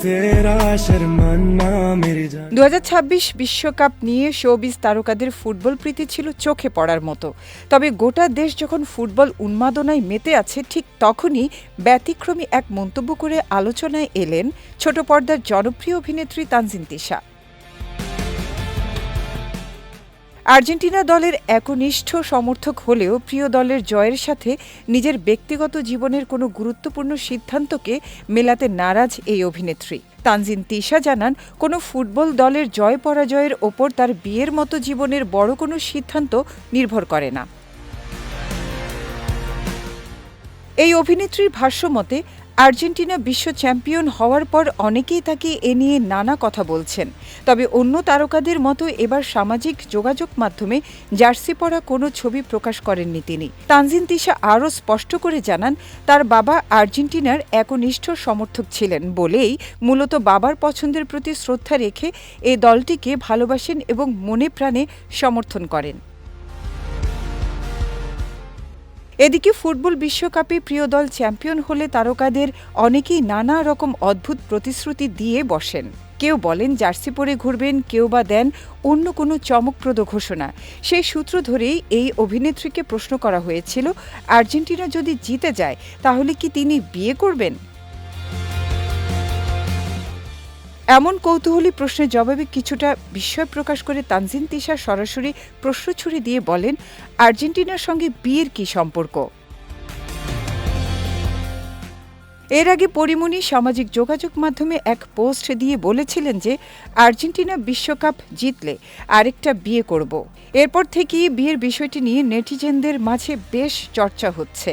तेरा शर्माना मेरी जान। 2026 বিশ্বকাপ নিয়ে শোবিজ তারকাদের ফুটবল প্রীতি ছিল চোখে পড়ার মতো। তবে গোটা দেশ যখন ফুটবল উন্মাদনায় মেতে আছে, ঠিক তখনই ব্যতিক্রমী এক মন্তব্য করে আলোচনায় এলেন ছোট পর্দার জনপ্রিয় অভিনেত্রী তানজিন তিশা। আর্জেন্টিনা দলের একনিষ্ঠ সমর্থক হলেও প্রিয় দলের জয়ের সাথে নিজের ব্যক্তিগত জীবনের কোনো গুরুত্বপূর্ণ সিদ্ধান্তকে মেলাতে নারাজ এই অভিনেত্রী। তানজিন তিশা জানান, কোনো ফুটবল দলের জয় পরাজয়ের ওপর তার বিয়ের মতো জীবনের বড় কোনো সিদ্ধান্ত নির্ভর করে না। এই অভিনেত্রীর ভাষ্যমতে, আর্জেন্টিনা বিশ্ব চ্যাম্পিয়ন হওয়ার পর অনেকেই তাকে এ নিয়ে নানা কথা বলছেন। তবে অন্য তারকাদের মতো এবার সামাজিক যোগাযোগ মাধ্যমে জার্সি পরা কোনো ছবি প্রকাশ করেননি তিনি। তানজিন তিশা আরও স্পষ্ট করে জানান, তার বাবা আর্জেন্টিনার একনিষ্ঠ সমর্থক ছিলেন বলেই মূলত বাবার পছন্দের প্রতি শ্রদ্ধা রেখে এই দলটিকে ভালোবাসেন এবং মনে প্রাণে সমর্থন করেন। এদিকে ফুটবল বিশ্বকাপে প্রিয় দল চ্যাম্পিয়ন হলে তারকাদের অনেকেই নানা রকম অদ্ভুত প্রতিশ্রুতি দিয়ে বসেন। কেউ বলেন জার্সি পরে ঘুরবেন, কেউ বা দেন অন্য কোনো চমকপ্রদ ঘোষণা। সেই সূত্র ধরেই এই অভিনেত্রীকে প্রশ্ন করা হয়েছিল, আর্জেন্টিনা যদি জিতে যায় তাহলে কি তিনি বিয়ে করবেন? এমন কৌতূহলী প্রশ্নের জবাবে কিছুটা বিস্ময় প্রকাশ করে তানজিন তিশা সরাসরি প্রশ্ন ছুড়ে দিয়ে বলেন, আর্জেন্টিনার সঙ্গে বিয়ের কী সম্পর্ক? এর আগে পরীমনি সামাজিক যোগাযোগ মাধ্যমে এক পোস্ট দিয়ে বলেছিলেন যে আর্জেন্টিনা বিশ্বকাপ জিতলে আরেকটা বিয়ে করব। এরপর থেকেই বিয়ের বিষয়টি নিয়ে নেটিজেনদের মাঝে বেশ চর্চা হচ্ছে।